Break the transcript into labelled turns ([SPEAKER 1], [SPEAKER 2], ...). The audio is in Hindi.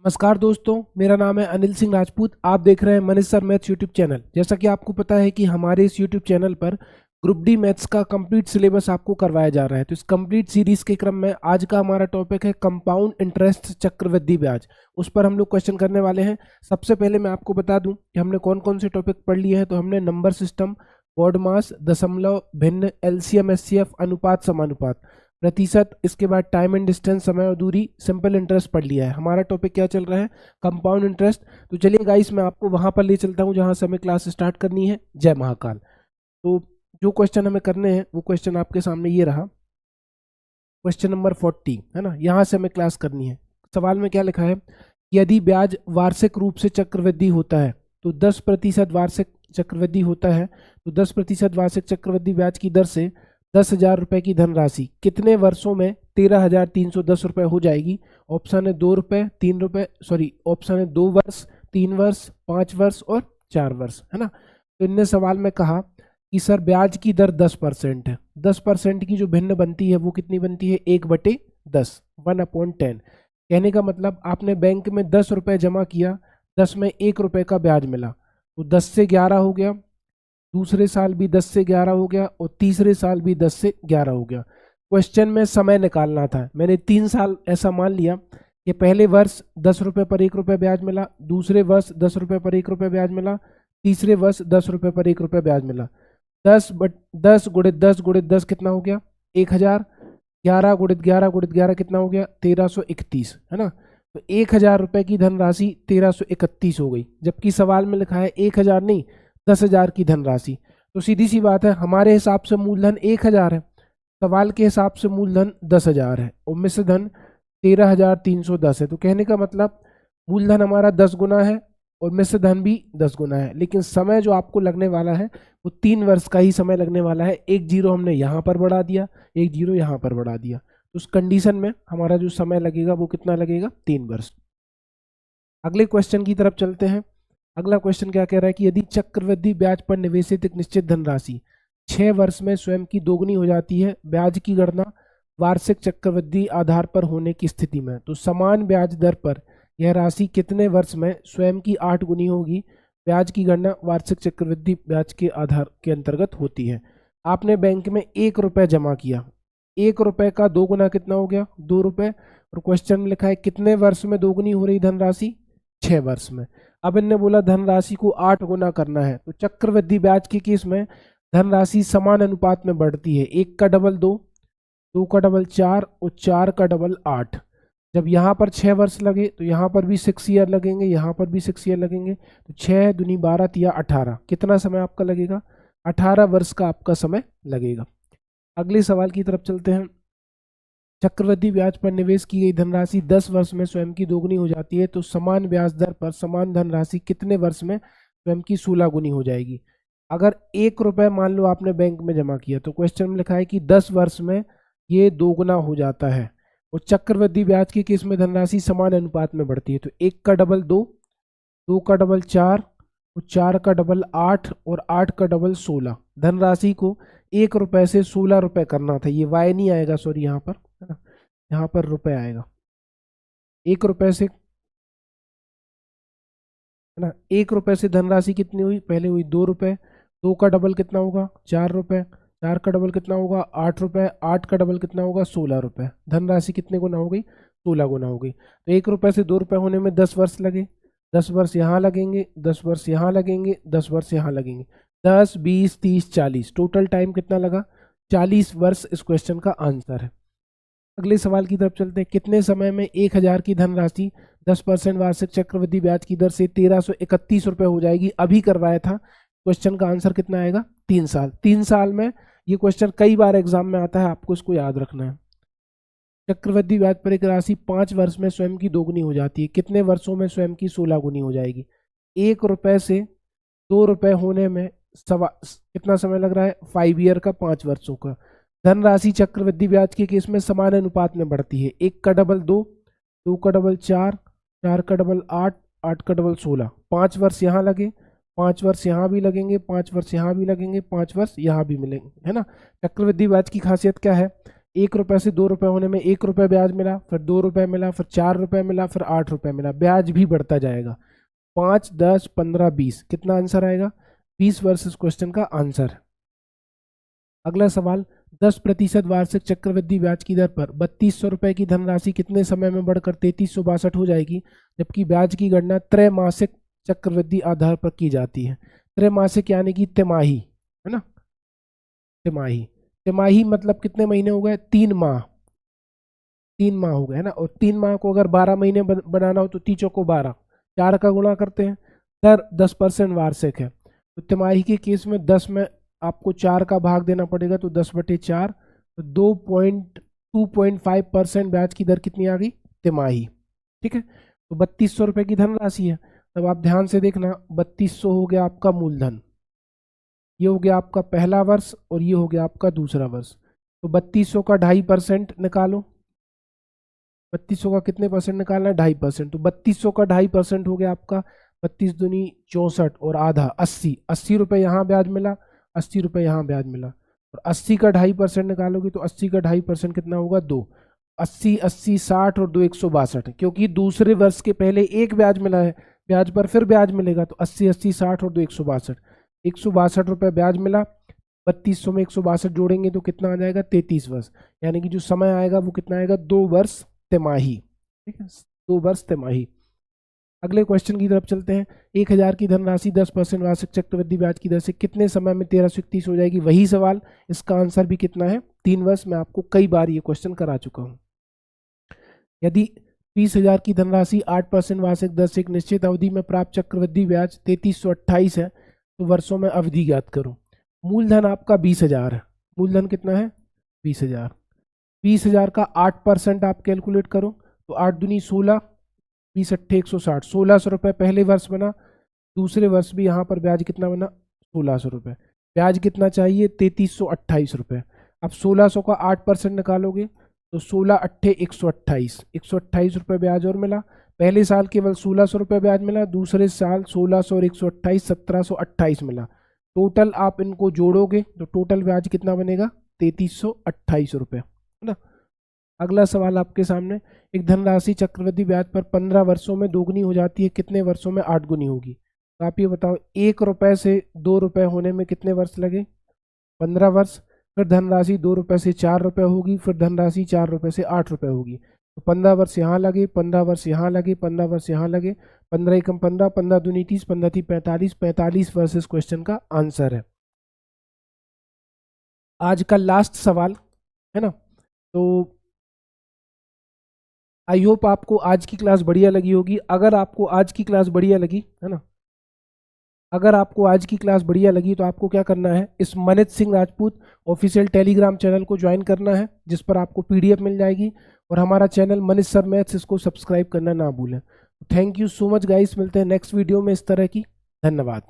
[SPEAKER 1] नमस्कार दोस्तों, मेरा नाम है अनिल सिंह राजपूत। आप देख रहे हैं Manish sir maths YouTube channel. जैसा कि आपको पता है कि हमारे इस यूट्यूब चैनल पर ग्रुप डी मैथ्स का कंप्लीट सिलेबस आपको करवाया जा रहा है। तो इस कंप्लीट सीरीज के क्रम में आज का हमारा टॉपिक है कंपाउंड इंटरेस्ट चक्रवृद्धि ब्याज। उस पर हम लोग क्वेश्चन करने वाले हैं। सबसे पहले मैं आपको बता दूं कि हमने कौन कौन से टॉपिक पढ़ लिए हैं। तो हमने नंबर सिस्टम, बॉड मास, दशमलव, भिन्न, एलसीएम, एचसीएफ, अनुपात, समानुपात, प्रतिशत, इसके बाद टाइम एंड डिस्टेंस, समय और दूरी, सिंपल इंटरेस्ट पढ़ लिया है। हमारा टॉपिक क्या चल रहा है? Compound interest. तो चलिए गाइस, मैं आपको वहां पर ले चलता हूं जहां से हमें क्लास स्टार्ट करनी है। जय महाकाल। तो जो क्वेश्चन हमें करने हैं वो क्वेश्चन आपके सामने ये रहा, क्वेश्चन नंबर 40 है ना। यहाँ से हमें क्लास करनी है। सवाल में क्या लिखा है? यदि ब्याज वार्षिक रूप से चक्रवृद्धि होता है तो 10% वार्षिक चक्रवृद्धि होता है तो 10% वार्षिक चक्रवृद्धि ब्याज की दर से 10,000 रुपये की धनराशि कितने वर्षों में 13,310 रुपये हो जाएगी? ऑप्शन है 2 रुपये, 3 रुपये, ऑप्शन है 2 वर्ष, 3 वर्ष, 5 वर्ष और 4 वर्ष, है ना। तो इनने सवाल में कहा कि सर ब्याज की दर 10% है। 10% की जो भिन्न बनती है वो कितनी बनती है? 1/10, 1/10। कहने का मतलब आपने बैंक में 10 रुपये जमा किया, 10 में 1 रुपये का ब्याज मिला, तो 10 से 11 हो गया, दूसरे साल भी 10 से 11 हो गया और तीसरे साल भी 10 से 11 हो गया। क्वेश्चन में समय निकालना था। मैंने 3 साल ऐसा मान लिया कि पहले वर्ष 10 रुपये पर 1 रुपये ब्याज मिला, दूसरे वर्ष 10 रुपये पर 1 रुपये ब्याज मिला, तीसरे वर्ष 10 रुपये पर 1 रुपये ब्याज मिला। 10 गुणित 10 गुणित 10 कितना हो गया? 1000। 11 गुणित 11 गुणित 11 कितना हो गया? 1331, है ना। तो 1000 रुपये की धनराशि 1331 हो गई, जबकि सवाल में लिखा है 1000 नहीं 10,000 की धनराशि। तो सीधी सी बात है, हमारे हिसाब से मूलधन 1000 है, सवाल के हिसाब से मूलधन 10,000 है और मिश्र धन 13,310 है। तो कहने का मतलब मूलधन हमारा 10 गुना है और मिश्र धन भी 10 गुना है। लेकिन समय जो आपको लगने वाला है वो 3 वर्ष का ही समय लगने वाला है। एक जीरो हमने यहाँ पर बढ़ा दिया, एक जीरो यहाँ पर बढ़ा दिया, तो उस कंडीशन में हमारा जो समय लगेगा वो कितना लगेगा? 3 वर्ष। अगले क्वेश्चन की तरफ चलते हैं। अगला क्वेश्चन क्या कह रहा है कि यदि चक्रवृद्धि ब्याज पर निवेशित एक निश्चित धनराशि 6 वर्ष में स्वयं की दोगुनी हो जाती है, ब्याज की गणना वार्षिक चक्रवृद्धि आधार पर होने की स्थिति में, तो समान ब्याज दर पर यह राशि कितने वर्ष में स्वयं की 8 गुनी होगी? ब्याज की गणना वार्षिक चक्रवृद्धि ब्याज के आधार के अंतर्गत होती है। आपने बैंक में 1 रुपये जमा किया, 1 रुपये का 2 गुना कितना हो गया? 2 रुपये। और क्वेश्चन में लिखा है कितने वर्ष में दोगुनी हो रही धनराशि? 6 वर्ष में। अब इनने बोला धनराशि को 8 गुना करना है, तो चक्रवृद्धि ब्याज के केस में धनराशि समान अनुपात में बढ़ती है। 1 का डबल 2, 2 का डबल 4 और 4 का डबल 8। जब यहाँ पर 6 वर्ष लगे तो यहाँ पर भी 6 ईयर लगेंगे, यहाँ पर भी 6 ईयर लगेंगे, तो 6 दूनी 12 तिया 18। कितना समय आपका लगेगा? 18 वर्ष का आपका समय लगेगा। अगले सवाल की तरफ चलते हैं। चक्रवृद्धि ब्याज पर निवेश की गई धनराशि 10 वर्ष में स्वयं की दोगुनी हो जाती है, तो समान ब्याज दर पर समान धनराशि कितने वर्ष में स्वयं की 16 गुनी हो जाएगी? अगर 1 रुपये मान लो आपने बैंक में जमा किया, तो क्वेश्चन में लिखा है कि 10 वर्ष में ये दोगुना हो जाता है। और चक्रवृद्धि ब्याज के केस में धनराशि समान अनुपात में बढ़ती है, तो 1 का डबल 2, 2 का डबल 4 और 4 का डबल 8 और 8 का डबल 16। धनराशि को 1 रुपये से 16 रुपये करना था। ये वाई नहीं आएगा, सॉरी, यहाँ पर है ना, यहाँ पर रुपये आएगा। 1 रुपये से, है ना, 1 रुपये से धनराशि कितनी हुई? पहले हुई 2 रुपये, 2 का डबल कितना होगा? 4 रुपये, 4 का डबल कितना होगा? 8 रुपये, 8 का डबल कितना होगा? 16 रुपये। धनराशि कितने गुना हो गई? 16 गुना हो गई। तो 1 रुपये से 2 रुपये होने में 10 वर्ष लगे, 10 वर्ष यहाँ लगेंगे, 10 वर्ष यहाँ लगेंगे, 10 वर्ष यहाँ लगेंगे, 10, 20, 30, 40, टोटल टाइम कितना लगा? 40 वर्ष इस क्वेश्चन का आंसर है। अगले सवाल की तरफ चलते हैं। कितने समय में 1000 की धनराशि 10% वार्षिक चक्रवृद्धि ब्याज की दर से 1331 रुपये हो जाएगी? अभी करवाया था। क्वेश्चन का आंसर कितना आएगा? 3 साल। 3 साल में ये क्वेश्चन कई बार एग्जाम में आता है, आपको इसको याद रखना है। चक्रवृद्धि ब्याज पर एक राशि 5 वर्ष में स्वयं की दोगुनी हो जाती है, कितने वर्षों में स्वयं की 16 गुनी हो जाएगी? 1 रुपये से 2 रुपये होने में कितना समय लग रहा है? 5 ईयर का, 5 वर्षों का। धनराशि चक्रवृद्धि ब्याज के केस में समान अनुपात में बढ़ती है। 1 का डबल 2, 2 का डबल 4, 4 का डबल 8, 8 का डबल 16। 5 वर्ष यहाँ लगे, 5 वर्ष यहाँ भी लगेंगे, 5 वर्ष यहाँ भी लगेंगे, 5 वर्ष यहाँ भी मिलेंगे, है ना। चक्रवृद्धि ब्याज की खासियत क्या है 1 रुपये से 2 रुपये होने में 1 रुपये ब्याज मिला, फिर 2 रुपये मिला, फिर 4 रुपये मिला, फिर 8 रुपये मिला। ब्याज भी बढ़ता जाएगा। 5, 10, 15, 20, कितना आंसर आएगा? 20 वर्सेस क्वेश्चन का आंसर। अगला सवाल, 10% वार्षिक चक्रवृद्धि ब्याज की दर पर 3200 रुपये की धनराशि कितने समय में बढ़कर 3362 हो जाएगी, जबकि ब्याज की गणना त्रैमासिक चक्रवृद्धि आधार पर की जाती है। त्रैमासिक यानी कि तिमाही, है ना, तिमाही। तिमाही मतलब कितने महीने हो गए? 3 माह, 3 माह हो गए, है ना। और 3 माह को अगर 12 महीने बनाना हो तो 3 को 12, 4 का गुणा करते हैं। दर 10% वार्षिक है, तो तिमाही के केस में 10 में आपको 4 का भाग देना पड़ेगा, तो 10/4, तो 2.5% ब्याज की दर कितनी आ गई? तिमाही। ठीक है, तो 3200 रुपये की धनराशि है। तब आप ध्यान से देखना, 3200 हो गया आपका मूलधन, ये हो गया आपका पहला वर्ष, और ये हो गया आपका दूसरा वर्ष। तो 3200 का 2.5% निकालो। 3200 का कितने परसेंट निकालना है? 2.5%। तो 3200 का 2.5% हो गया आपका 32 दूनी 64 और आधा 80। 80 रुपये यहाँ ब्याज मिला, 80 रुपये यहाँ ब्याज मिला। और 80 का 2.5% निकालोगे तो 80 का 2.5% कितना होगा? 2। 80, 80, 60 और 2 162, क्योंकि दूसरे वर्ष के पहले एक ब्याज मिला है, ब्याज पर फिर ब्याज मिलेगा, तो 80, 80, 60 और 2 162, 162 रुपये ब्याज मिला। 3200 में 162 जोड़ेंगे तो कितना आ जाएगा? 33 वर्ष। यानी कि जो समय आएगा वो कितना आएगा? 2 वर्ष तिमाही। ठीक है, 2 वर्ष तिमाही। अगले क्वेश्चन की तरफ चलते हैं। 1000 की धनराशि 10% वार्षिक चक्रवृद्धि ब्याज की दर से कितने समय में 1331 हो जाएगी? वही सवाल, इसका आंसर भी कितना है? 3 वर्ष। मैं आपको कई बार ये क्वेश्चन करा चुका हूँ। यदि 20,000 की धनराशि 8% वार्षिक दर से एक निश्चित अवधि में प्राप्त चक्रवृद्धि ब्याज 3328 है, तो वर्षों में अवधि ज्ञात करो। मूलधन आपका 20,000 है। मूलधन कितना है? 20,000। 20,000 का 8% आप कैलकुलेट करो, तो 8 दूनी 16, 20 अट्ठे 160, 1600 रुपये पहले वर्ष बना। दूसरे वर्ष भी यहाँ पर ब्याज कितना बना? 1600 रुपये। ब्याज कितना चाहिए? 3328 रुपये। अब 1600 का 8% निकालोगे तो 16 अट्ठे 128, 128 रुपये ब्याज और मिला। पहले साल केवल 1600 रुपये ब्याज मिला, दूसरे साल 1600 और 128 1728 मिला। टोटल आप इनको जोड़ोगे तो टोटल ब्याज कितना बनेगा? 3328 रुपये, है ना। अगला सवाल आपके सामने, एक धनराशि चक्रवृद्धि ब्याज पर 15 वर्षों में दोगुनी हो जाती है, कितने वर्षों में 8 गुनी होगी? तो आप ये बताओ, 1 रुपये से 2 रुपये होने में कितने वर्ष लगे? 15 वर्ष। फिर धनराशि 2 रुपये से 4 रुपये होगी, फिर धनराशि 4 रुपये से 8 रुपये होगी। तो 15 वर्ष यहाँ लगे, 15 वर्ष यहाँ लगे, 15 वर्ष यहाँ लगे, 15 एकम 15, 15 दूनी 30, 15 थी 45, 45 वर्सेस क्वेश्चन का आंसर है। आज का लास्ट सवाल है ना। तो आई होप आपको आज की क्लास बढ़िया लगी होगी। अगर आपको आज की क्लास बढ़िया लगी, है ना, अगर आपको आज की क्लास बढ़िया लगी तो आपको क्या करना है? इस Manish Singh Rajput official Telegram channel को ज्वाइन करना है, जिस पर आपको पीडीएफ मिल जाएगी। और हमारा चैनल मनीष सर मैथ्स, इसको सब्सक्राइब करना ना भूलें। Thank you so much guys, मिलते हैं नेक्स्ट वीडियो में इस तरह की। धन्यवाद।